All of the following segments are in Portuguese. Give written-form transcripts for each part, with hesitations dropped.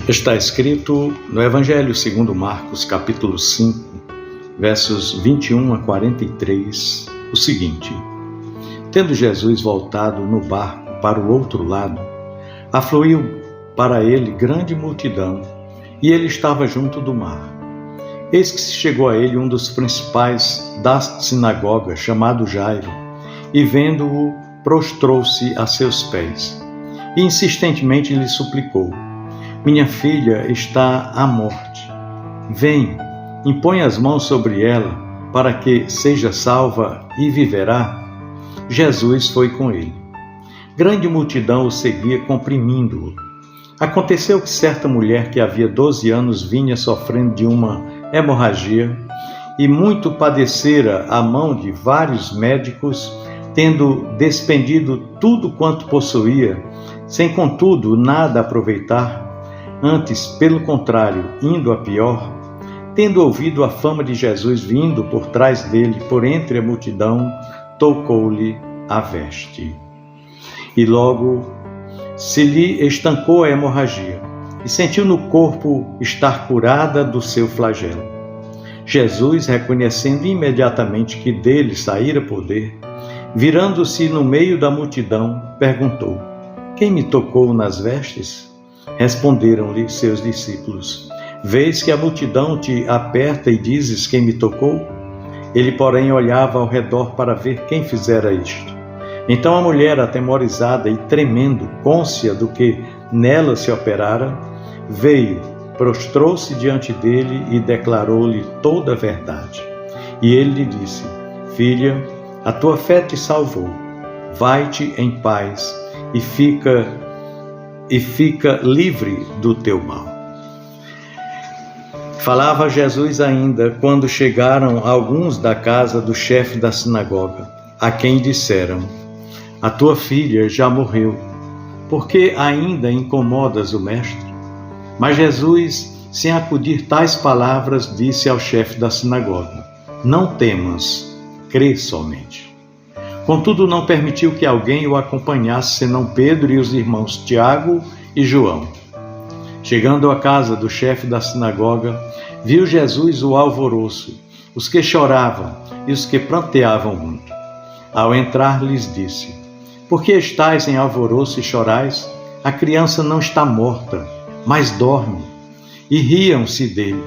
Está escrito no Evangelho segundo Marcos, capítulo 5, versos 21 a 43, o seguinte: Tendo Jesus voltado no barco para o outro lado, afluiu para ele grande multidão, e ele estava junto do mar. Eis que se chegou a ele um dos principais da sinagoga, chamado Jairo, e vendo-o, prostrou-se a seus pés, e insistentemente lhe suplicou: Minha filha está à morte. Vem, impõe as mãos sobre ela, para que seja salva e viverá. Jesus foi com ele. Grande multidão o seguia, comprimindo-o. Aconteceu que certa mulher que havia 12 anos vinha sofrendo de uma hemorragia e muito padecera à mão de vários médicos, tendo despendido tudo quanto possuía, sem contudo nada aproveitar, antes, pelo contrário, indo a pior, tendo ouvido a fama de Jesus vindo por trás dele, por entre a multidão, tocou-lhe a veste. E logo se lhe estancou a hemorragia, e sentiu no corpo estar curada do seu flagelo. Jesus, reconhecendo imediatamente que dele saíra poder, virando-se no meio da multidão, perguntou: Quem me tocou nas vestes? Responderam-lhe seus discípulos: Vês que a multidão te aperta e dizes: Quem me tocou? Ele, porém, olhava ao redor para ver quem fizera isto. Então a mulher, atemorizada e tremendo, cônscia do que nela se operara, veio, prostrou-se diante dele e declarou-lhe toda a verdade. E ele lhe disse: Filha, a tua fé te salvou. Vai-te em paz e fica livre do teu mal. Falava Jesus ainda quando chegaram alguns da casa do chefe da sinagoga, a quem disseram: A tua filha já morreu, por que ainda incomodas o mestre? Mas Jesus, sem acudir tais palavras, disse ao chefe da sinagoga: Não temas, crê somente. Contudo, não permitiu que alguém o acompanhasse, senão Pedro e os irmãos Tiago e João. Chegando à casa do chefe da sinagoga, viu Jesus o alvoroço, os que choravam e os que pranteavam muito. Ao entrar, lhes disse: Por que estáis em alvoroço e chorais? A criança não está morta, mas dorme. E riam-se dele.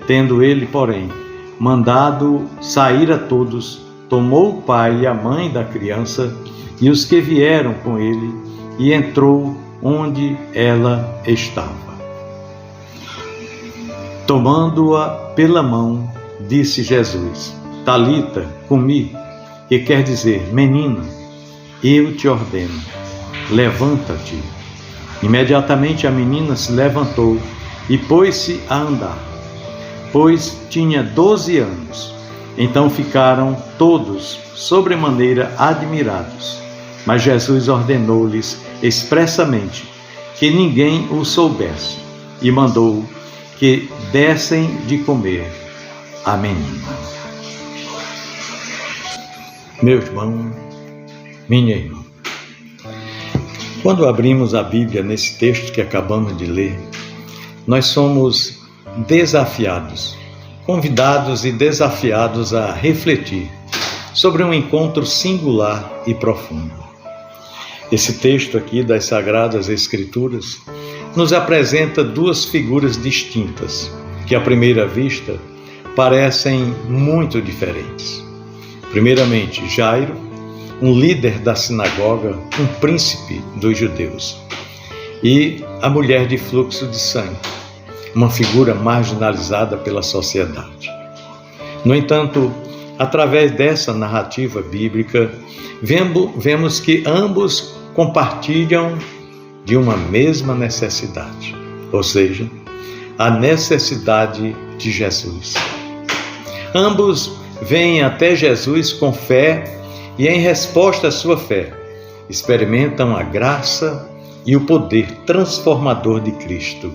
Tendo ele, porém, mandado sair a todos, tomou o pai e a mãe da criança e os que vieram com ele, e entrou onde ela estava. Tomando-a pela mão, disse Jesus: Talita, cumi, que quer dizer: Menina, eu te ordeno, levanta-te. Imediatamente a menina se levantou e pôs-se a andar, pois tinha 12 anos. Então ficaram todos sobremaneira admirados. Mas Jesus ordenou-lhes expressamente que ninguém o soubesse, e mandou que dessem de comer à menina. Meu irmão, minha irmã, quando abrimos a Bíblia nesse texto que acabamos de ler, nós somos desafiados, convidados e desafiados a refletir sobre um encontro singular e profundo. Esse texto aqui das Sagradas Escrituras nos apresenta duas figuras distintas, que à primeira vista parecem muito diferentes. Primeiramente, Jairo, um líder da sinagoga, um príncipe dos judeus, e a mulher de fluxo de sangue, uma figura marginalizada pela sociedade. No entanto, através dessa narrativa bíblica, vemos que ambos compartilham de uma mesma necessidade, ou seja, a necessidade de Jesus. Ambos vêm até Jesus com fé e, em resposta à sua fé, experimentam a graça e o poder transformador de Cristo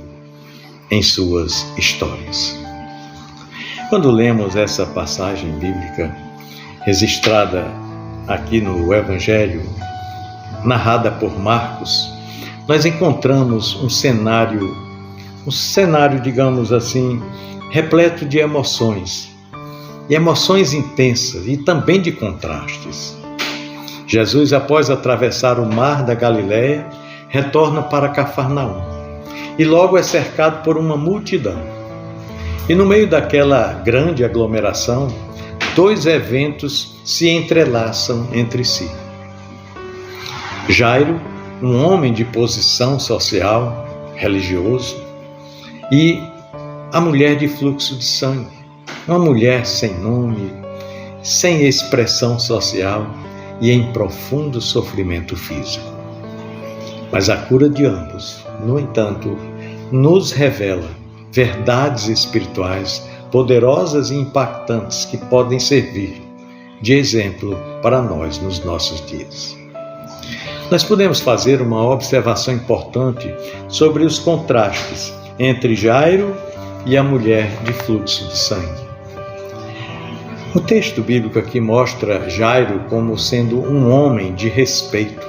em suas histórias. Quando lemos essa passagem bíblica registrada aqui no Evangelho, narrada por Marcos, nós encontramos um cenário, digamos assim, repleto de emoções, e emoções intensas e também de contrastes. Jesus, após atravessar o mar da Galileia, retorna para Cafarnaum e logo é cercado por uma multidão. E no meio daquela grande aglomeração, dois eventos se entrelaçam entre si. Jairo, um homem de posição social, religioso, e a mulher de fluxo de sangue, uma mulher sem nome, sem expressão social e em profundo sofrimento físico. Mas a cura de ambos, no entanto, nos revela verdades espirituais poderosas e impactantes que podem servir de exemplo para nós nos nossos dias. Nós podemos fazer uma observação importante sobre os contrastes entre Jairo e a mulher de fluxo de sangue. O texto bíblico aqui mostra Jairo como sendo um homem de respeito,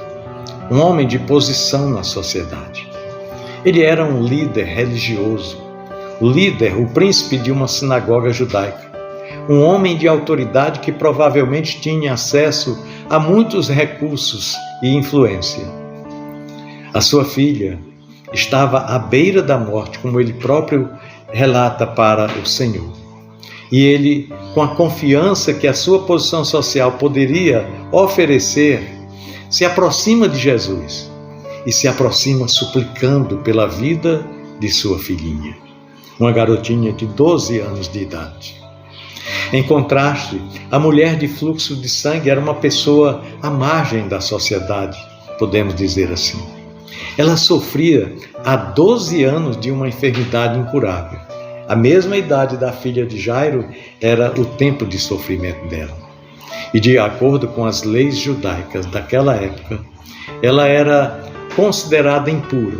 um homem de posição na sociedade. Ele era um líder religioso, o príncipe de uma sinagoga judaica, um homem de autoridade que provavelmente tinha acesso a muitos recursos e influência. A sua filha estava à beira da morte, como ele próprio relata para o Senhor. E ele, com a confiança que a sua posição social poderia oferecer, se aproxima de Jesus e se aproxima suplicando pela vida de sua filhinha, uma garotinha de 12 anos de idade. Em contraste, a mulher de fluxo de sangue era uma pessoa à margem da sociedade, podemos dizer assim. Ela sofria há 12 anos de uma enfermidade incurável. A mesma idade da filha de Jairo era o tempo de sofrimento dela. E de acordo com as leis judaicas daquela época, ela era considerada impura,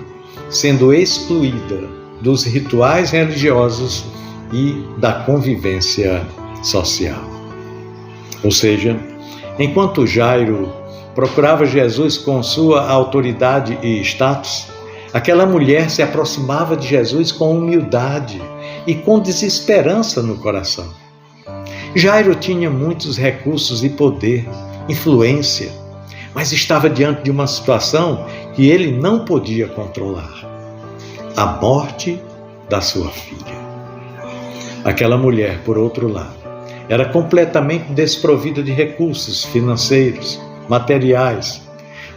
sendo excluída dos rituais religiosos e da convivência social. Ou seja, enquanto Jairo procurava Jesus com sua autoridade e status, aquela mulher se aproximava de Jesus com humildade e com desesperança no coração. Jairo tinha muitos recursos e poder, influência, mas estava diante de uma situação que ele não podia controlar: a morte da sua filha. Aquela mulher, por outro lado, era completamente desprovida de recursos financeiros, materiais,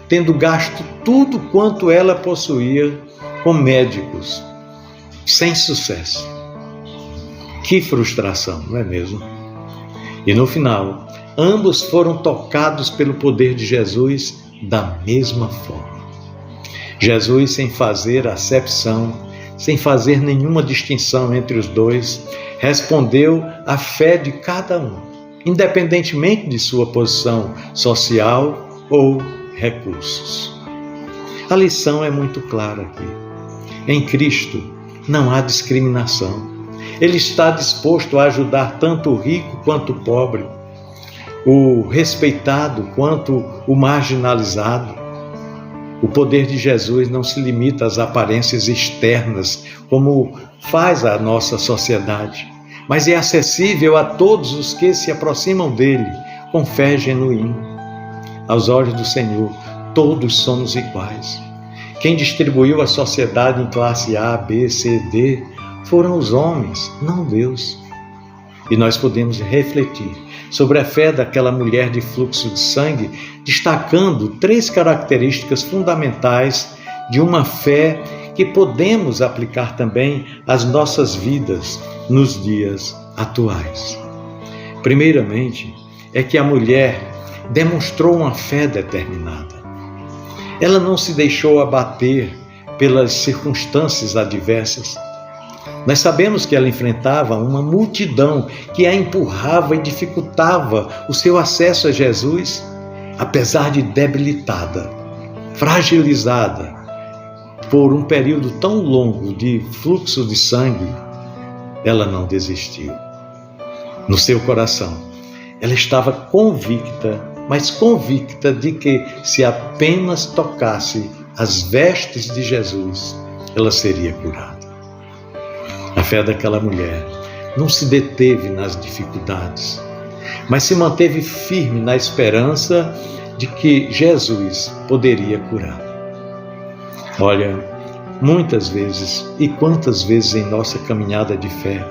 tendo gasto tudo quanto ela possuía com médicos, sem sucesso. Que frustração, não é mesmo? E no final, ambos foram tocados pelo poder de Jesus da mesma forma. Jesus, sem fazer acepção, sem fazer nenhuma distinção entre os dois, respondeu à fé de cada um, independentemente de sua posição social ou recursos. A lição é muito clara aqui. Em Cristo não há discriminação. Ele está disposto a ajudar tanto o rico quanto o pobre, o respeitado quanto o marginalizado. O poder de Jesus não se limita às aparências externas, como faz a nossa sociedade, mas é acessível a todos os que se aproximam dele com fé genuína. Aos olhos do Senhor, todos somos iguais. Quem distribuiu a sociedade em classe A, B, C, D foram os homens, não Deus. E nós podemos refletir sobre a fé daquela mulher de fluxo de sangue, destacando 3 características fundamentais de uma fé que podemos aplicar também às nossas vidas nos dias atuais. Primeiramente, é que a mulher demonstrou uma fé determinada. Ela não se deixou abater pelas circunstâncias adversas. Nós sabemos que ela enfrentava uma multidão que a empurrava e dificultava o seu acesso a Jesus, apesar de debilitada, fragilizada por um período tão longo de fluxo de sangue. Ela não desistiu. No seu coração, ela estava convicta, mas convicta de que se apenas tocasse as vestes de Jesus, ela seria curada. A fé daquela mulher não se deteve nas dificuldades, mas se manteve firme na esperança de que Jesus poderia curar. Olha, muitas vezes e quantas vezes em nossa caminhada de fé,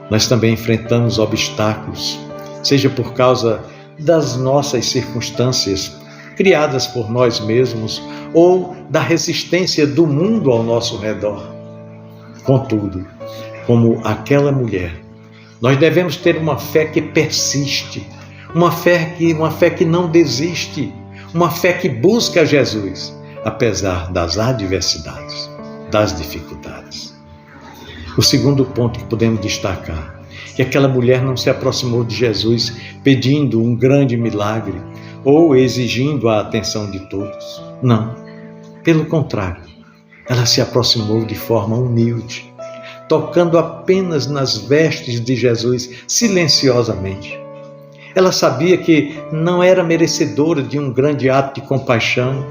nós também enfrentamos obstáculos, seja por causa das nossas circunstâncias criadas por nós mesmos ou da resistência do mundo ao nosso redor. Contudo, como aquela mulher, nós devemos ter uma fé que persiste, uma fé que não desiste, uma fé que busca Jesus, apesar das adversidades, das dificuldades. O segundo ponto que podemos destacar é que aquela mulher não se aproximou de Jesus pedindo um grande milagre ou exigindo a atenção de todos. Não, pelo contrário, ela se aproximou de forma humilde, tocando apenas nas vestes de Jesus silenciosamente. Ela sabia que não era merecedora de um grande ato de compaixão,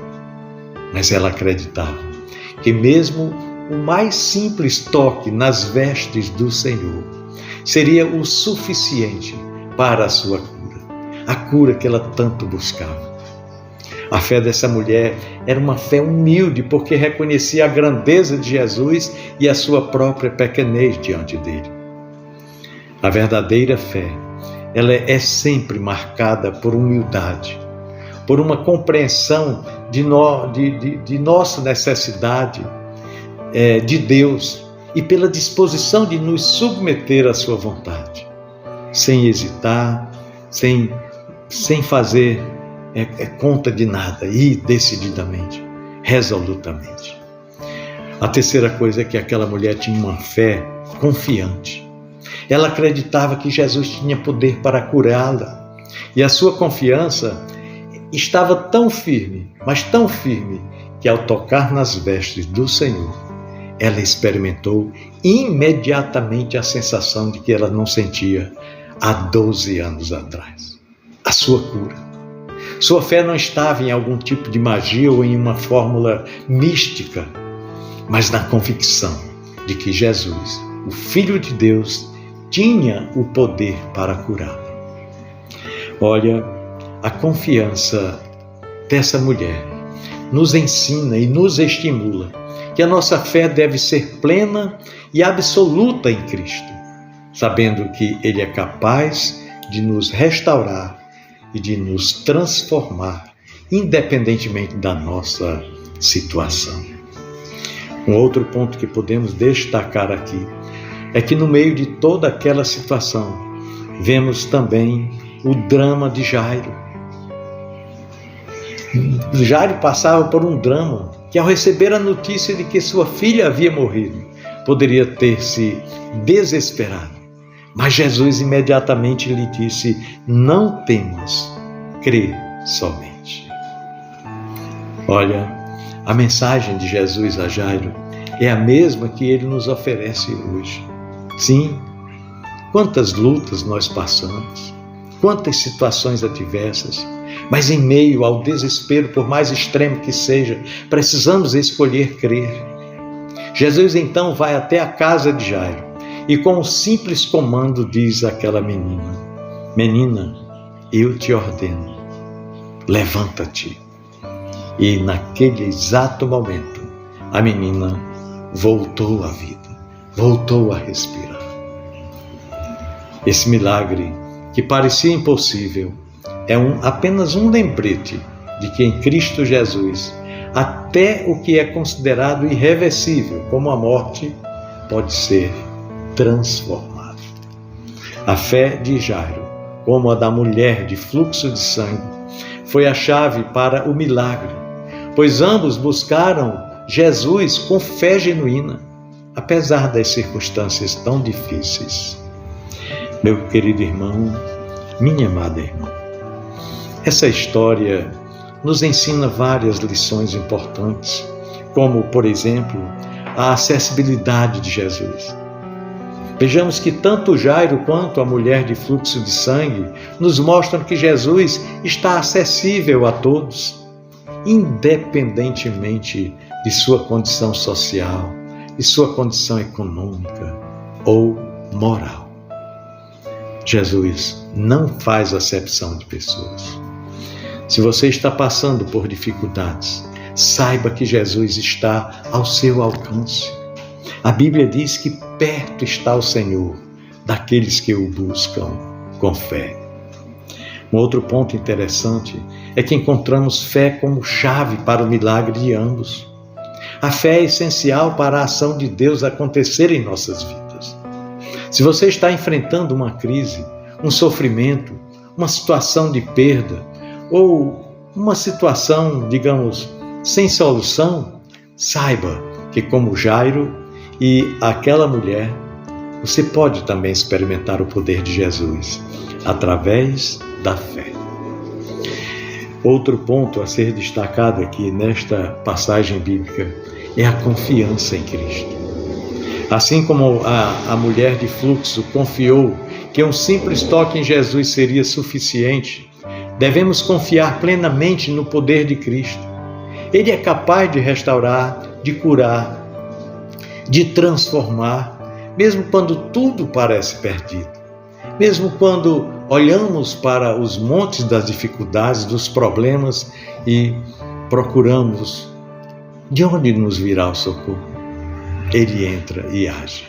mas ela acreditava que mesmo o mais simples toque nas vestes do Senhor seria o suficiente para a sua cura, a cura que ela tanto buscava. A fé dessa mulher era uma fé humilde, porque reconhecia a grandeza de Jesus e a sua própria pequenez diante dele. A verdadeira fé, ela é sempre marcada por humildade, por uma compreensão de nossa necessidade de Deus e pela disposição de nos submeter à sua vontade, sem hesitar, sem fazer conta de nada, e decididamente, resolutamente. A terceira coisa é que aquela mulher tinha uma fé confiante. Ela acreditava que Jesus tinha poder para curá-la, e a sua confiança estava tão firme, mas tão firme, que ao tocar nas vestes do Senhor, ela experimentou imediatamente a sensação de que ela não sentia há 12 anos atrás. A sua cura. Sua fé não estava em algum tipo de magia ou em uma fórmula mística, mas na convicção de que Jesus, o Filho de Deus, tinha o poder para curá-la. Olha, a confiança dessa mulher nos ensina e nos estimula que a nossa fé deve ser plena e absoluta em Cristo, sabendo que Ele é capaz de nos restaurar e de nos transformar, independentemente da nossa situação. Um outro ponto que podemos destacar aqui é que no meio de toda aquela situação, vemos também o drama de Jairo. Jairo passava por um drama que, ao receber a notícia de que sua filha havia morrido, poderia ter se desesperado. Mas Jesus imediatamente lhe disse: não temas, crê somente. Olha, a mensagem de Jesus a Jairo é a mesma que ele nos oferece hoje. Sim, quantas lutas nós passamos, quantas situações adversas, mas em meio ao desespero, por mais extremo que seja, precisamos escolher crer. Jesus então vai até a casa de Jairo e com um simples comando diz àquela menina: menina, eu te ordeno, levanta-te. E naquele exato momento, a menina voltou à vida, voltou a respirar. Esse milagre, que parecia impossível, é apenas um lembrete de que em Cristo Jesus, até o que é considerado irreversível, como a morte, pode ser transformado. A fé de Jairo, como a da mulher de fluxo de sangue, foi a chave para o milagre, pois ambos buscaram Jesus com fé genuína, apesar das circunstâncias tão difíceis. Meu querido irmão, minha amada irmã, essa história nos ensina várias lições importantes, como, por exemplo, a acessibilidade de Jesus. Vejamos que tanto Jairo quanto a mulher de fluxo de sangue nos mostram que Jesus está acessível a todos. independentemente de sua condição social, de sua condição econômica ou moral. Jesus não faz acepção de pessoas. Se você está passando por dificuldades, saiba que Jesus está ao seu alcance. A Bíblia diz que perto está o Senhor daqueles que o buscam com fé. Um outro ponto interessante é que encontramos fé como chave para o milagre de ambos. A fé é essencial para a ação de Deus acontecer em nossas vidas. Se você está enfrentando uma crise, um sofrimento, uma situação de perda ou uma situação, digamos, sem solução, saiba que como Jairo e aquela mulher, você pode também experimentar o poder de Jesus através da fé. Outro ponto a ser destacado aqui nesta passagem bíblica é a confiança em Cristo. Assim como a mulher de fluxo confiou que um simples toque em Jesus seria suficiente, devemos confiar plenamente no poder de Cristo. Ele é capaz de restaurar, de curar, de transformar, mesmo quando tudo parece perdido. Mesmo quando olhamos para os montes das dificuldades, dos problemas e procuramos de onde nos virá o socorro, Ele entra e age.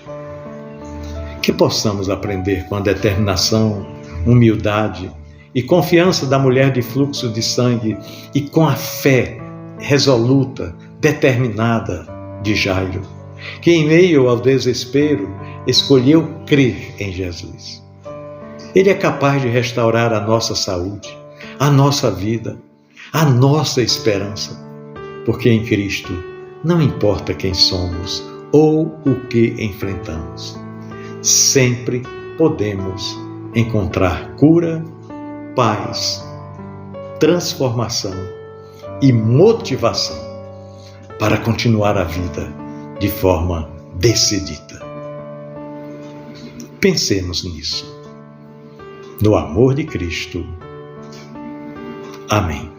Que possamos aprender com a determinação, humildade e confiança da mulher de fluxo de sangue e com a fé resoluta, determinada de Jairo, que em meio ao desespero escolheu crer em Jesus. Ele é capaz de restaurar a nossa saúde, a nossa vida, a nossa esperança, porque em Cristo não importa quem somos ou o que enfrentamos, sempre podemos encontrar cura, paz, transformação e motivação para continuar a vida de forma decidida. Pensemos nisso. No amor de Cristo. Amém.